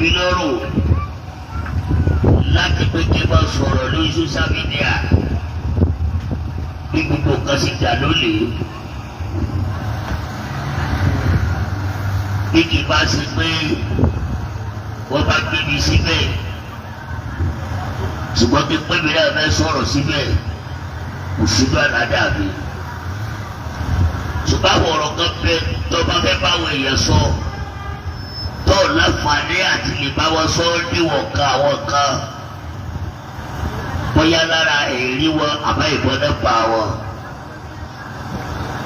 lọ́rùn láti pé kí n bá sọ̀rọ̀ lórí social media bí gbogbo kan sì dà lólè bí kì í bá ṣe pé wọ́n bá gbé mi síbẹ̀ ṣùgbọ́n kí pé mi náà fẹ́ sọ̀rọ̀ síbẹ̀ kò síbẹ̀ àládà mi ṣùgbọ́n àwọn ọ̀rọ̀ kan bẹ tó bá fẹ́ báwọn èèyàn sọ tó láǹfààní àti lè bá wọn sọ níwọ̀n kan àwọn kan bóyá lára èrí wọn àbá ìbọn nípa wọn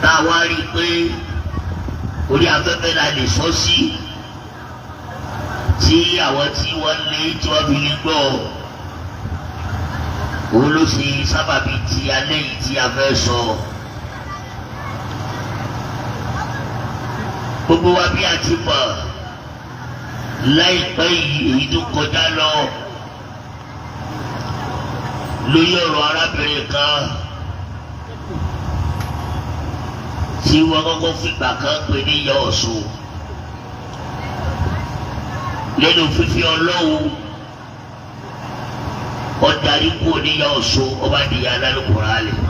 táwa rí i pé orí afẹ́fẹ́ la lè sọ sí tí àwọn tí wọ́n lé tí wọ́n fi lè gbọ́ òun ló ṣe sábàbí ti alẹ́ yìí tí a fẹ́ sọ. Gbogbo wa bí a ti mọ̀ láìpẹ́ yìí èyí tó kọjá lọ lórí ọ̀rọ̀ arábìnrin kan tí wọ́n kọ́kọ́ fìgbà kan pè ní Iya Osun lẹ́nu fífi ọlọ́run ọ̀darí kúrò ní Iya Osun ọba nìyá Alubarika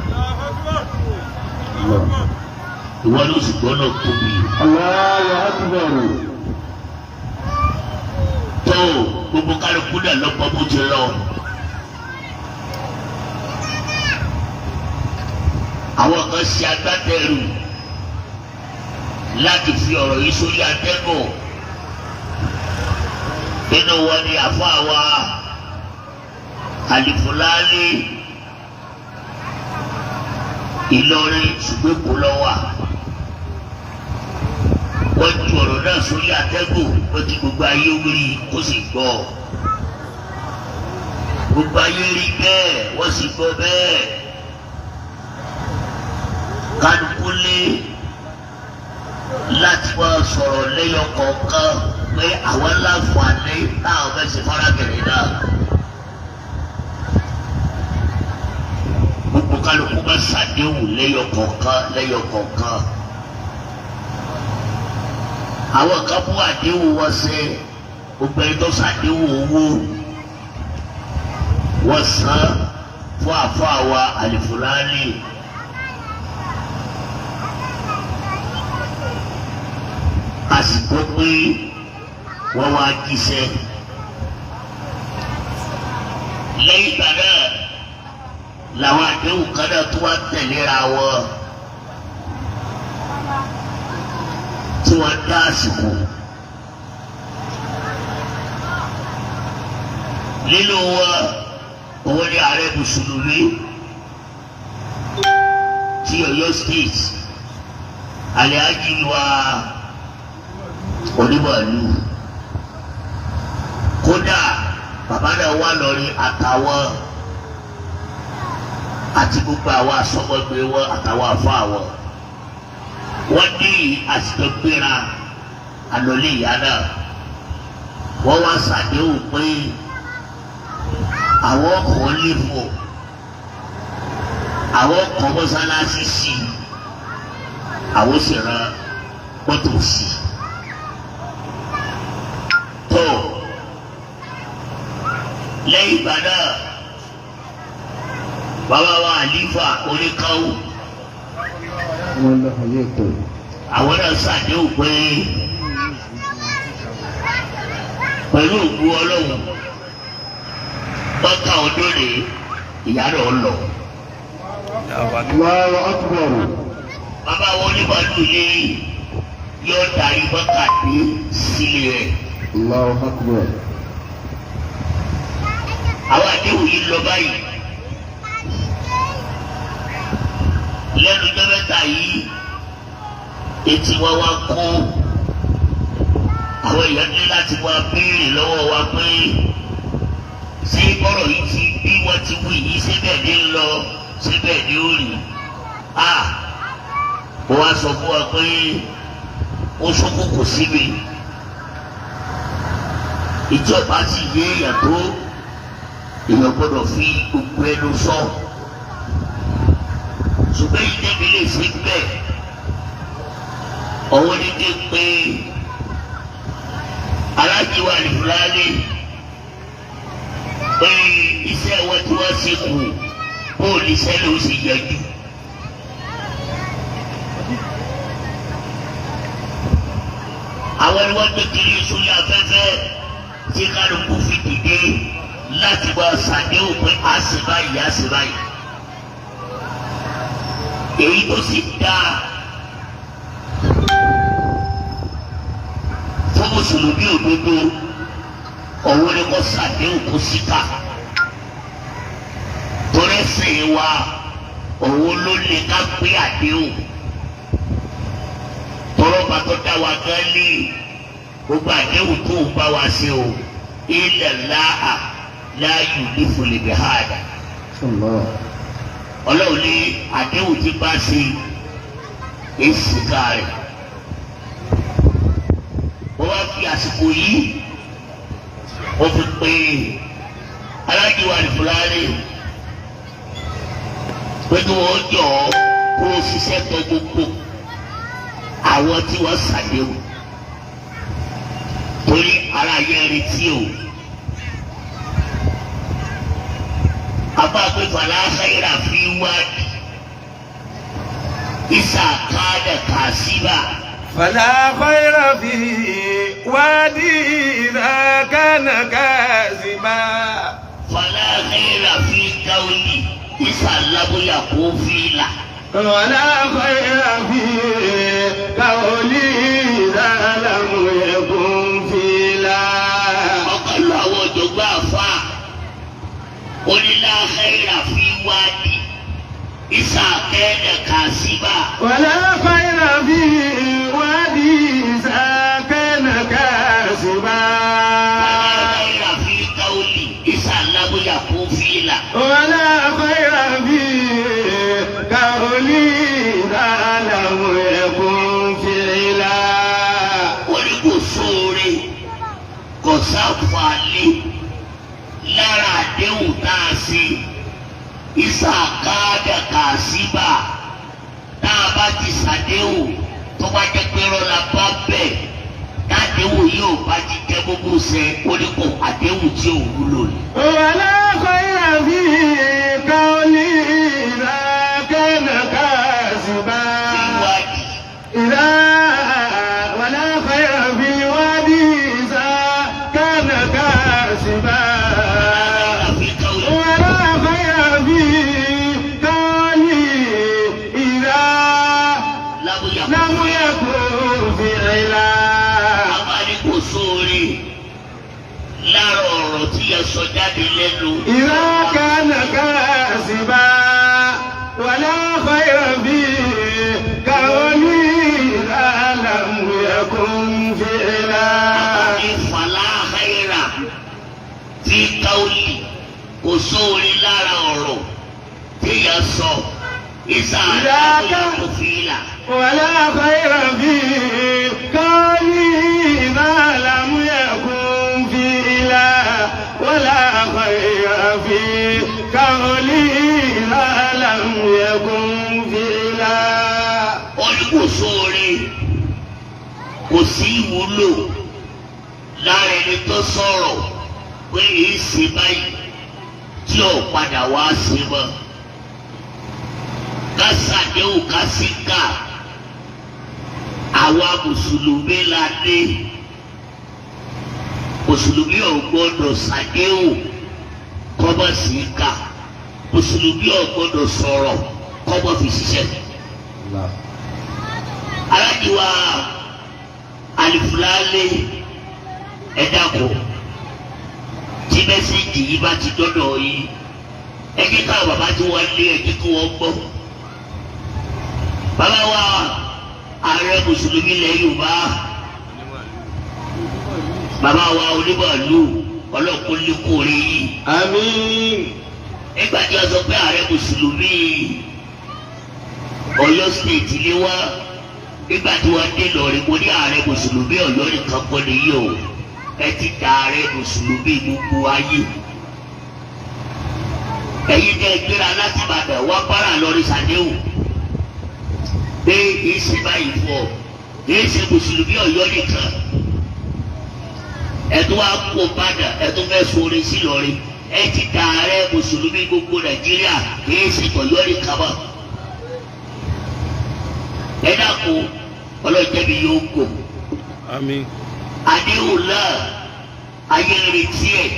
ìwọ ló sì gbọ́ náà tóbi. Allahu Akbar. tó gbogbo kálukú náà lọ́pọ̀ bó ti lọ. àwọn kan ṣe agbátẹrù láti fi ọ̀rọ̀ yìí sórí atẹ́gùn nínú wọn ni àfáà wa Al-Fulani Ìlọrin ṣùgbọ́n kò lọ wà wọ́n ju ọ̀rọ̀ náà sórí atẹ́gùn wọ́n ti gbogbo ayé rí kó sì gbọ́ gbogbo ayé rí bẹ́ẹ̀ wọ́n sì gbọ́ bẹ́ẹ̀ kálukú lé láti wọ́n sọ̀rọ̀ lẹ́yọ kọ̀ọ̀kan pé àwọn láǹfààní táwọn fẹ́ ṣe fárábìnrin náà gbogbo kálukú bá ṣàdéhùn lẹ́yọ kọ̀ọ̀kan. Àwọn kan mú àdéhùn wọn ṣe gbogbo ẹni tó ṣàdéhùn owó wọ́n san fún àfáà wa Al-Fulani. Àsìkò pé wọ́n wá jíṣẹ́ lẹ́yìn ìgbà náà làwọn àdéhùn kan náà tó wá tẹ̀léra wọn tí wọ́n dá àsìkò nínú wọn òun ni ààrẹ mùsùlùmí ti Ọ̀yọ́ state Alhaji wa onímọ̀lú kódà bàbá náà wà lórí àtàwọn àti gbogbo àwọn asọmọgbé wọn àtàwọn àfáà wọn wọ́n ní àsìkò gbéra àlọlé ìyá náà wọ́n wá ṣàdéhùn pé àwọn ọkọ̀ léfò àwọn ọkọ̀ mọ́sálásí sí àwọn sì ran mọ́tò sí tó lẹ́yìn ìgbà náà bàbá wa àlífà oníkàwù àwọn náà ṣàdéhùn pé pẹ̀lú òkú ọlọ́run tọ́ka ọdún rè ìyá rẹ̀ lọ. Allahu Akbar. Bàbá wọn onímọ̀lú yìí yóò darí bọ́kàdé sílé rẹ̀. Allahu Akbar. Àwọn àdéhùn yìí lọ báyìí. Lẹ́nu ọjọ́ mẹ́ta yìí etí wọn wá kó àwọn èèyàn ní láti wá béèrè lọ́wọ́ wa pé ṣé bọ́rọ̀ yìí ti bí wọ́n ti wí yìí síbẹ̀ ní lọ síbẹ̀ ní ó rí mo wá sọ fún wa pé ó ṣókòkò síbi ìjọba sì yé èèyàn tó èèyàn gbọ́dọ̀ fi gbogbo ẹnu sọ ṣùgbọ́n ìdẹ́bi lè ṣe bẹ́ẹ̀ ọwọ́ ní dé pé Alhaji wa Al-Fulani pé iṣẹ́ wọn tí wọ́n ṣe kù bóòlù iṣẹ́ ló ṣe yẹjú. Àwọn ni wọ́n gbé kiri ìṣúlẹ̀ afẹ́fẹ́ tí kálukú fi dìde láti wá ṣàdéhùn pé a ṣe báyìí a ṣe báyìí. Èyí tó sì dáa fún mùsùlùmí òdodo òun ni kò ṣàdéhùn kó síkà. Torí ẹ̀sìn wa òun ló lè ká pé àdéhùn. Tọ́lọ́ba tó dá wa gan ní gbogbo àdéhùn tó ń bá wa ṣe o ilẹ̀ láà láàyò nífòlè bẹ̀hádà. Ọlọ́run ní àdéhùn tí bá ṣe èsì ká rẹ̀. Wọ́n wá fi àsìkò yìí wọ́n fi pé Alhaji wa Al-Fulani pé kí wọ́n jọ kó o ṣiṣẹ́ tó gbogbo àwọn tí wọ́n ṣàdéhùn torí ara yẹn retí o. Abáàgbé fàlà khayra fi wadi isa kada kasiba. فلا خير في وادي إذا كان كاذبا. فلا خير في قولي إذا لم يكن فيلا. ولا خير في قولي إذا لم يكن فيلا. ọ̀kan lọ àwọn òjògbọ́n àfa onílà خير في وادي إذا كان كاذبا. ولا خير في وادي إذا كان كاذبا. ولا خير في قولي إذا لم يكن فيلا. ولا خير في قولي إذا لم يكن فعلا. Oníkò sóore kò sáfàlì lára àdéhùn tá a ṣe ìsàkáàdà kàṣíbà tá a bá ti ṣàdéhùn tó bá jẹ́ pé rọ́lá bá bẹ̀ tádéhùn yóò bá ti jẹ́ gbogbo ṣe oníkò àdéhùn tí ò wúlò ni. ولا خير في قولي إذا كان كاذبا. إذا ولا خير في وادي إذا كان كاذبا. ولا خير في قولي إذا لم يكن فعلا. Àbáríkò sóore lára ọ̀rọ̀ tí ẹ sọ jáde lẹ́nu. إذا كان كاذبا. ولا خير في قولي إذا لم يكن فعلا. فلا خير في قولي kò sóore lára ọ̀rọ̀ tí ẹ sọ ìsàlẹ̀ fìlà. ولا خير في قولي إذا لم يكن فعلا. ولا خير في قولي إذا لم يكن فعلا. Oníkò sóore kò sí ìwúlò lára ẹni tó sọ̀rọ̀ pé èyí ṣe báyìí tí ò padà wá sí mọ́. Ká ṣàdéhùn ká sí ká àwa mùsùlùmí la dé. Mùsùlùmí ò gbọ́dọ̀ ṣàdéhùn kọ́mọ̀ sí ká. Mùsùlùmí ò gbọ́dọ̀ sọ̀rọ̀ kọ́mọ̀ fi ṣiṣẹ́. Alhaji wa Al-Fulani ẹ dákun tí mẹ́sẹ̀jì yìí bá ti dọ́dọ̀ yìí ẹ kí káwọn bàbá tí wọ́n lé ẹ kí kí wọ́n gbọ́. Bàbá wa ààrẹ mùsùlùmí ilẹ̀ Yorùbá bàbá wa onímọ̀lú ọlọ́kùnlékùnrin yìí. Àmín. Nígbà tí wọ́n sọ pé ààrẹ mùsùlùmí Ọ̀yọ́ state ni wá nígbà tí wọ́n dé lọ́ọ̀rì mo ní ààrẹ mùsùlùmí Ọ̀yọ́ nìkan kọ́ nìyí o ẹ ti da ààrẹ mùsùlùmí gbogbo ayé. Ẹ̀yin tẹ́ gbéra láti Ìbàdàn wá bára lọ́rí sàdéhùn pé kì í ṣe báyìí fún ọ kì í ṣe mùsùlùmí Ọ̀yọ́ nìkan ẹ̀tún wa kó padà ẹ̀tún fẹ́ sọ̀rọ̀ sí lọ́rí ẹ ti da ààrẹ mùsùlùmí gbogbo Nàìjíríà kìí ṣe tọ̀yọ́rì kaba ẹ dàkú ọlọ́jẹ́bi yóò kó àmín àdéhùn náà ayé ń retí ẹ̀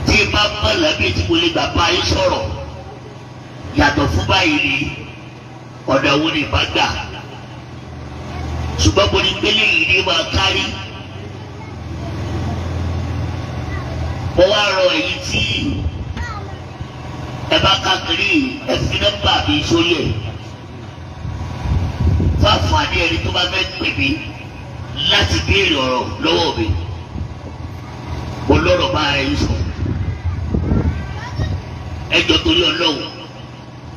tí bá bá làbí tí mo lè gbà bá yín sọ̀rọ̀ yàtọ̀ fún báyìí ni ọ̀dọ̀ wo ni ìbá gbà ṣùgbọ́n mo ní pélé yìí ní máa kárí mo wá rọ èyí tí ẹ bá káàkiri ẹ fi nọ́mbà mi sórí ẹ̀ fún àǹfààní ẹni tó bá fẹ́ pè mí láti béèrè ọ̀rọ̀ lọ́wọ́ mi mo lọ́rọ̀ bá ara yín sọ ẹjọ́ torí Ọlọ́run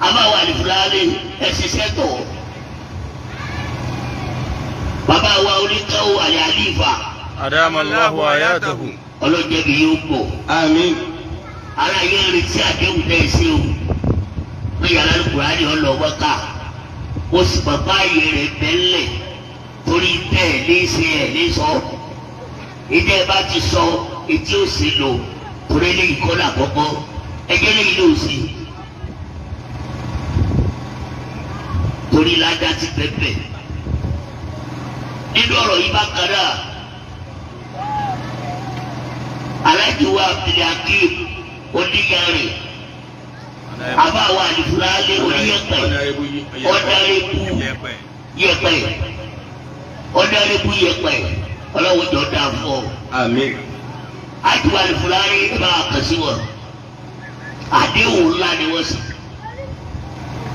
àbáwọ Al-Fulani ẹ ṣiṣẹ́ tọ̀ bàbá wa oníkàwọ àlẹ́ àlífà adamallahu ayatahu ọlọ́jẹ́bi yóò pọ̀ àmín ara yẹn ń retí àdéhùn náà ṣe o pé yàrá Al-Qur'ani ọlọ́wọ́ ká ó sì bàbá ayé rẹ̀ bẹ́lẹ̀ torí bẹ́ẹ̀ ní ṣe ẹ̀ ní sọ ìdí ẹ bá ti sọ etí ó sì lò torí lè kọ́ làkọ́kọ́ ẹgbẹ́ lè yí lò sí torí ládàá ti pẹ́pẹ́ nínú ọ̀rọ̀ yìí bá kára aláìjíwá Abdulhakeem oníyàrá àbáwá Al-Fulani oníyẹ̀pẹ̀ ọ̀dàrẹ́bù yẹ̀pẹ̀ ọlọ́wọ́ jọ dá fún ọ. àmín àjíwá Al-Fulani bá a kàn sí wọn àdéhùn ńlá ni wọ́n sì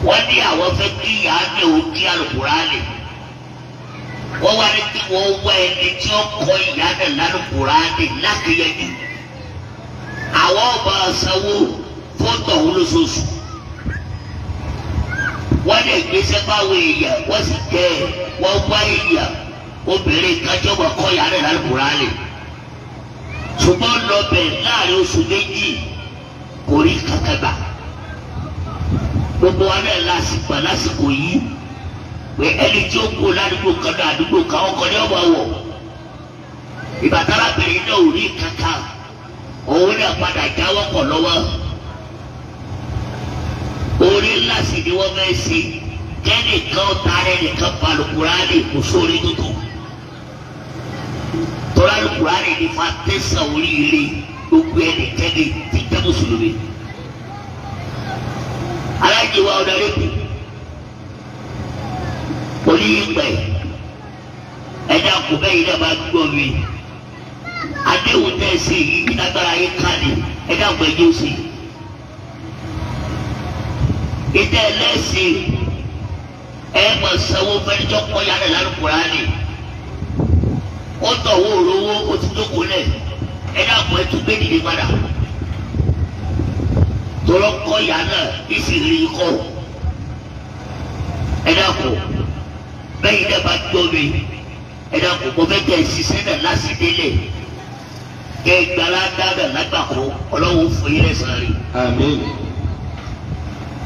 wọ́n ní àwọn fẹ́ kí ìyá ní òun kí Al-Qur'ani wọ́n wá ní kí wọ́n wá ẹni tí ó kọ́ ìyá náà l'Al-Qur'ani lákìyẹjú àwọn ọba sanwó fọ́tò òun lóṣooṣù wọ́n lè gbéṣẹ́ báwo èèyàn wọ́n sì tẹ́ wọ́n wá èèyàn obìnrin kájọ́ bọ̀ kọ́ ìyá náà l'Al-Qur'ani ṣùgbọ́n lọ́bẹ̀ láàrin oṣù méjì kò rí kankan gbà gbogbo wa náà lásìkò yìí pé ẹni tí ó kó ládùúgbò kan náà àdúgbò kan ọkọ ní ọmọ wọ ìbátalábìnrin náà ò rí kankan òun náà padà jáwọ́ pọ̀ lọ́wọ́ orí ńlá sì ni wọ́n fẹ́ ṣe kẹ́nìkan tààrẹ nìkan pa Al-Qur'ani kò sórí tuntun tọ́lá Al-Qur'ani ní fa tẹ̀sán oríire gbogbo ẹnikẹ́ni tí jẹ́ mùsùlùmí aláìjíwá ọ̀dàrẹ́kù oníyìnbẹ̀ ẹ̀dá kò bẹ́yìí náà máa gbọ́ mi àdéhùn tẹ̀ sí yìí lágbára yín káàdì ẹ̀dá kò ẹ̀jẹ̀ sí ìdá ẹlẹ́sìn ẹ̀ mọ̀ sanwó fẹ́rẹ́jọ́ kọ́ yára l'Al-Qur'ani ó tọ̀wọ́ òróró ó ti jókòó lẹ̀ ẹ̀dá kò ẹ̀ tún gbé nìyí padà tọrọ kọ́ yá náà ìsìnrì kọ́ ẹ̀dá kò bẹ́yìí náà bá gbọ́ mi ẹ̀dá kò mọ fẹ́ tẹ̀ ṣiṣẹ́ náà lásìdélẹ̀ kẹ́ gbàlá dáadáa lágbàkọ́ ọlọ́wọ́ fún yín lẹ́sàn-án rí. àmín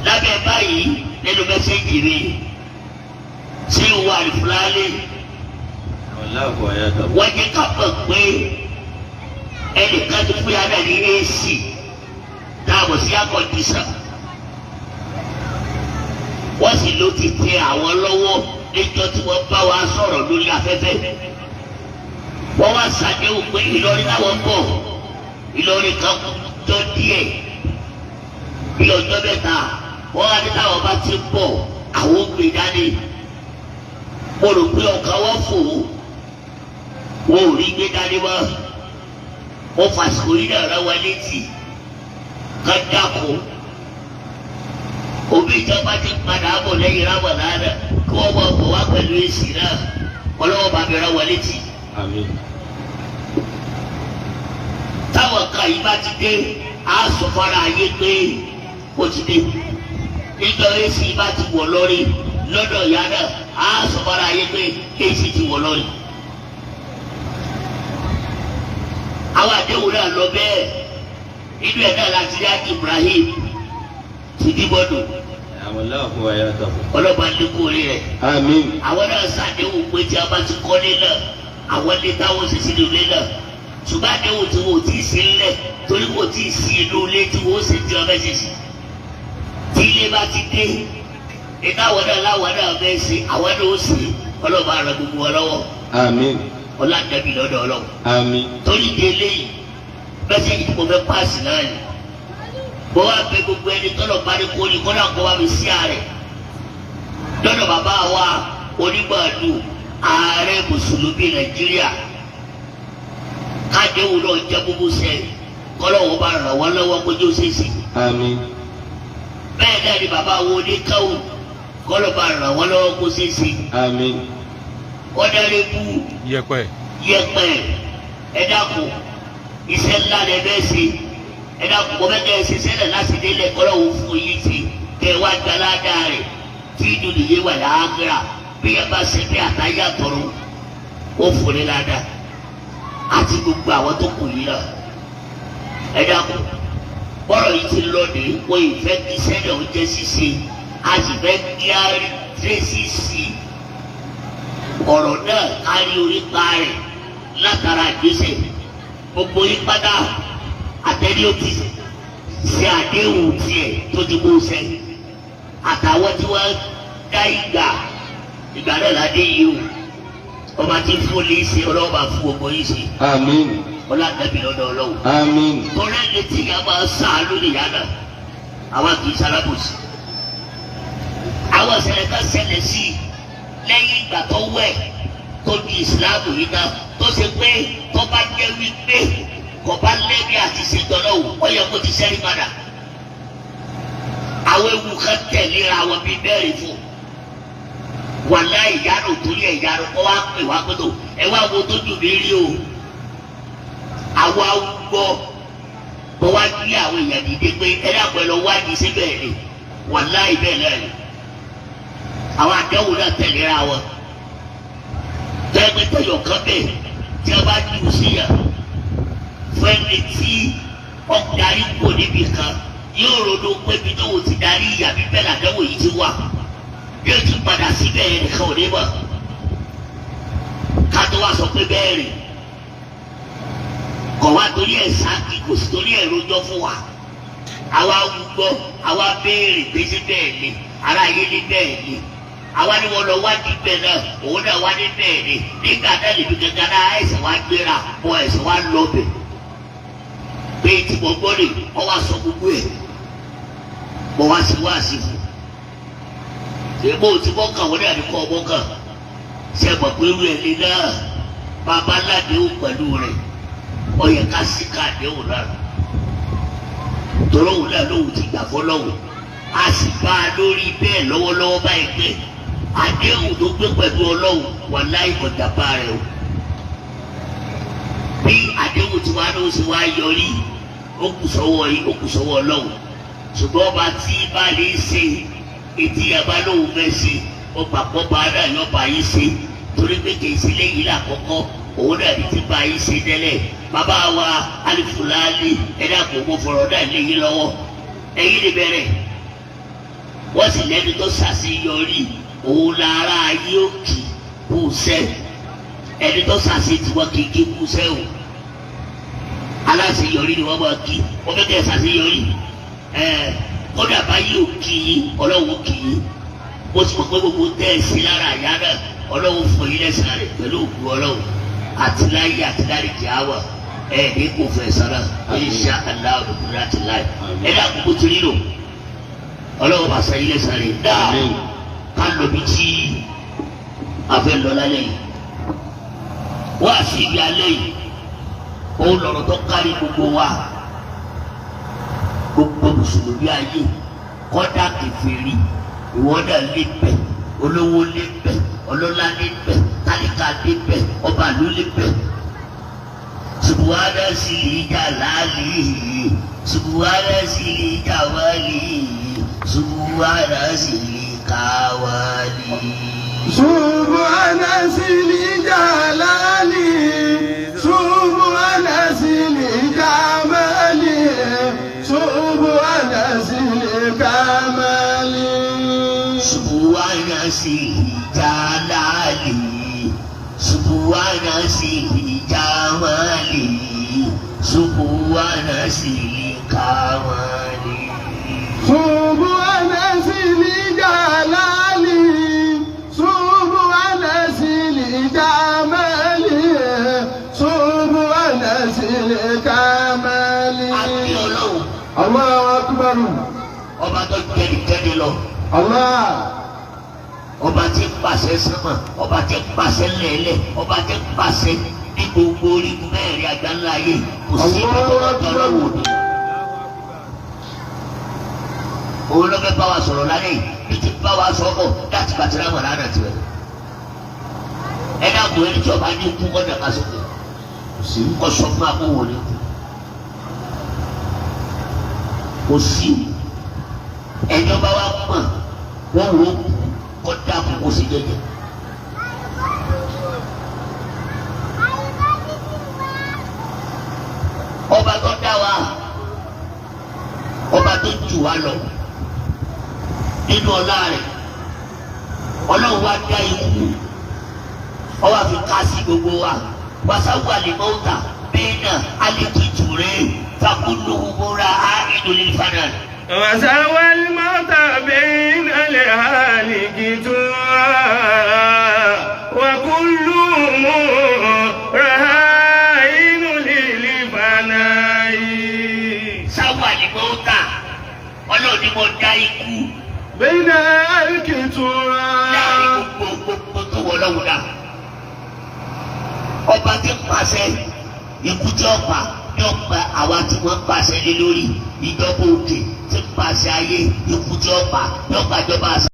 lábẹ́ báyìí nínú mẹ́sẹ̀gì mi ṣé ìwà Al-Fulani wọ́n jẹ́ ká pọ̀ pé ẹnìkan tó fún yàrá ní AC dáàbò sí akọ̀dísà wọ́n sì ló ti tẹ àwọn lọ́wọ́ níjọ́ tí wọ́n bá wa sọ̀rọ̀ lórí afẹ́fẹ́ wọ́n wá ṣàdéhùn pé Ìlọrin láwọn bọ̀ Ìlọrin kan jọ díẹ̀ bí ọjọ́ mẹ́ta wọ́n wá ní táwọn bá ti bọ̀ àwọn ògbé dání mo rò pé ọkàn wọn fò wọn ò rí gbé dání mọ́ wọ́n fàṣìkò yìí náà rán wa létí ká dákun òbí ìjọba ti padà bọ̀ lẹ́yìn rámọ̀lánà kí wọ́n máa bọ̀ wá pẹ̀lú èsì náà ọlọ́wọ́ bá bẹ̀rẹ̀ wọ létí. àmín táwọn kan yìí bá ti dé á sọ fara ayé pé ó ti dé níjọ èsì bá ti wọ̀ lórí lọ́dọ̀ ìyá náà á sọ fara ayé pé èsì ti wọ̀ lórí. àwọn àdéhùn náà lọ bẹ́ẹ̀ inú ẹ̀ náà láti rí àti Ibrahim ti dìbọdò ọlọ́ba ní kú orí rẹ̀ àmín àwọn náà ṣàdéhùn pé tí a bá ti kọ́lé náà àwọn ilé táwọn ṣe sínú ilé náà ṣùgbọ́n àdéhùn tí wọ́n ò tí ì sí ńlẹ̀ torí kò tí ì sí inú ilé tí wọ́n ó ṣe tí wọ́n fẹ́ ṣe sí tí ilé bá ti dé ìdáwọ̀ náà láwọn náà fẹ́ ṣe àwọn náà ó ṣe ọlọ́ba àrà gbogbo wọn lọ́wọ́ Àmín. ọlọ́dẹ̀bí lọ́dọ̀ ọlọ́run Àmín. torí di eléyìí mẹ́sẹ̀gì tí mo fẹ́ páàsì náà ni mo wá bẹ̀ gbogbo ẹni tọ́lọ̀ bá ní kóni kọ́nà kó wá mi sí ààrẹ lọ́dọ̀ bàbá wa onígbàdù ààrẹ mùsùlùmí Nàìjíríà káàdéhùn náà jẹ́ gbogbo sẹ́yìn kọ́lọ́wọ́ bá ràn wọ́n lọ́wọ́ kójú ṣèṣì. Àmín. bẹ́ẹ̀ náà ni bàbá wo oníkàwù kọ́lọ́ bá ràn wọ́n lọ́wọ́ kó ṣèṣì. Àmín. ọ̀dàlẹ́bù Yẹ̀pẹ̀. ẹ dákun iṣẹ́ ńlá lẹ bẹ́ẹ̀ ṣe ẹ dákun mo fẹ́ kẹ́ ẹ ṣe sẹ́lẹ̀ láti délẹ̀ kọ́lọ́wọ́ fún yín ṣe kẹ́ ẹ wá gbalada rẹ̀ tí ìdúró yé wà láàgàrà bí ẹ bá ṣe bí àtàyà tọrọ ó fòlé ládàá àti gbogbo àwọn tó kù yìí náà ẹ dákun bọ́rọ̀ yìí ti lọ ní wọ́n ìfẹ́ kí sẹ́lẹ̀ ó jẹ́ ṣíṣe a sì fẹ́ kí á rí tírésì sí ọ̀rọ̀ náà kárí orí pa rẹ̀ látara ìgbésẹ̀ gbogbo yín pátá àtẹ́lẹ́ ó ti ṣe àdéhùn tiẹ̀ tó ti kó sẹ́yìn àtàwọn tí wọ́n dá ìgbà náà ládé yìí o ọba tí fún lè ṣe ọlọ́wọ́ bá fún gbogbo yìí ṣe. Àmín. ọlọ́dẹ̀bí lọ́dọ̀ ọlọ́wọ́. Àmín. tọ́lá ẹni tí ìyá máa sá lórí ìyá náà àwa kì í sálábòsì. àwọn ìṣẹ̀lẹ̀ kan ṣẹlẹ̀ sí i lẹ́yìn ìgbà tó wẹ̀ tó di ìsìláàmù yìí náà tó ṣe pé tó bá jẹ́ wípé kò bá lẹ́bi àti ṣètọ́lọ́wọ́ ó yẹ kó ti ṣẹ́rí padà. àwọn ewu kan tẹ̀léra wọn bíi bẹ́ẹ̀rì fún wàlá ìyanu torí ẹ̀yanu kọ́ wá pè wá gbọ́dọ̀ ẹ wá wo tó dùn mí rí o àwa gbọ́ bọ́ wá gbé àwọn èèyàn dìde pé ẹ dàpọ̀ ẹ lọ wádìí sí bẹ́ẹ̀ ni wàlá ìbẹ́ẹ̀ náà ni àwọn àdéhùn náà tẹ̀léra wọn tẹ́gbẹ́tẹ́yọ̀ kan bẹ́ẹ̀ tí a bá dùn sí yà fún ẹni tí ọ̀darí kò níbi kan yóò ronú pé bí tó wò ti darí ìyá bíbẹ́ làdéhùn yìí ti wà yóò tún padà síbẹ̀ ẹnìkan ò ní mọ̀ ká tó wá sọ pé bẹ́ẹ̀ rè kọ̀ wá torí ẹ̀ sáàkì kò sí torí ẹ̀ rojọ́ fún wa àwa gbọ́ àwa béèrè pé sí bẹ́ẹ̀ ni ara yé ní bẹ́ẹ̀ ni àwa ni wọ́n lọ wádìí bẹ́ẹ̀ náà òun náà wá ní bẹ́ẹ̀ ni nígbà náà lè fi gẹ́gẹ́ náà ẹ̀sẹ̀ wá gbéra bọ́ ẹ̀sẹ̀ wá lọ bẹ̀ pé tí mo gbọ́ lè wọ́n wá sọ gbogbo ẹ̀ mo wá sí fún èèmọ̀ tí wọ́n kàn wọ́n ní àdìkọ́ ọmọ kan ṣe mọ̀ pé irú ẹni náà bàbá aládéhùn pẹ̀lú rẹ̀ ọyẹ ká sí ká àdéhùn náà tọ́lọ́hùn náà lóhùn ti gbà fọ́lọ́hùn a sì bá a lórí bẹ́ẹ̀ lọ́wọ́lọ́wọ́ báyìí pé àdéhùn tó gbé pẹ̀lú ọlọ́hùn wà láì kọjá bá rẹ̀ o bí àdéhùn tí wàá lóhùn sí wàá yọrí ó kù sọ́wọ́ ọlọ́hùn ṣùgbọ́n ọba tí bá lè ṣe ètí abalóhùn fẹ́ ṣe ọgbà pọ́pọ́ ara yọba yìí ṣe torí pé kì í ṣe léyìí lákọ́kọ́ òun náà ní ti bá yìí ṣe tẹ́lẹ̀ bàbá wa Al-Fulani ẹ̀dá kò mọ fọ̀rọ̀ náà léyìí lọ́wọ́ ẹ̀yìn lè bẹ̀rẹ̀ wọ́n sì lẹ́ni tó ṣàṣeyọrí òun lára ayé òkè kù sẹ́ ẹni tó ṣàṣe tiwọn kì í kí kù sẹ́ o aláṣeyọrí ni wọ́n máa kí wọ́n fẹ́ kẹ́ ṣàṣeyọrí kódà báyìí ò kì í ọlọ́run kì í mo ti mọ̀ pé gbogbo tẹ́ẹ̀sì lára àyà náà ọlọ́run fún yín lẹ́sàn rẹ̀ pẹ̀lú òkú ọlọ́run àtìláyé àtìláyé jàwà ní kò fẹ́ sára insha Allah ọ̀dùnkún láti láì ẹ̀dá àkókò tó nílò ọlọ́run bá sẹ́yìn lẹ́sàn rẹ̀ dáa ká lọ bí tí a fẹ́ lọ lálẹ́ yìí wá sí ibi alẹ́ yìí òun lọ̀rọ̀ tó kárí gbogbo wa gbogbo mùsùlùmí ayé kọ́dà kẹfìrí ìwọ́dà lè bẹ̀ olówó lè bẹ̀ ọlọ́lá lè bẹ̀ tálíkà lè bẹ̀ ọba ló lè bẹ̀. subuhana sí jalali subuhana sí jawali subuhana sí kawali. Subuhana sí jalali subuhana sí jamali. Subuhana sil kamali Subuhana sil jalali Subhana sili jamali, Subhana sili kamali. Subhana sili jalali, Subhana sili jamali, Subhana sili kamali. Àbí Ọlọ́run. Allahu akbar. Ọba tó jẹ́ni lọ. Allah. Ọba tí ń pàṣẹ sánmà, ọba tí ń pàṣẹ lẹ́lẹ̀, ọba tí ń pàṣẹ ní gbogbo orígun mẹ́rin àgbáńlá ayé. Kò sí ìbátọ́lọ́tọ́ lọ́wọ́ ni. Òun ló fẹ́ bá wa sọ̀rọ̀ lálẹ́ yìí, bí ti bá wa sọ̀rọ̀ láti bàtìrá mọ̀ lánàá tiẹ̀. Ẹ dàgbò ẹni tí ọba ní kú kọ́dà ká sókè. Kò sọ fún akówó ni. Kò sí ẹni ọba wa mọ̀ wọ́n wò ó kọ́ dákú kó sì jẹjẹ. Ọba tó dá wa, ọba tó jù wá lọ nínú ọlá rẹ̀, Ọlọ́run wa dá ikú, ọwọ́ àfi ká sí gbogbo wa, wàsáwù àlèmọ́ta bẹ́ẹ̀ náà alẹ́kìtù rẹ̀ fakúlùú múra á ìdòlè ìfàdà. وسوى الموت بين الهالك وكلهم رهائن للفناء. سوى الموت Ọlọ́run ni mo dá ikú. بين الهالك láàrin gbogbo tó wọ lọ́wọ́ dà. Ọba tí ń pàṣẹ ikú tí ọ̀pá ní ọ̀pá àwa tí wọ́n pàṣẹ lé lórí ìjọba òkè tí ń pàṣẹ ayé ikú tí ọ̀pá ní ọ̀pá ìjọba àṣà.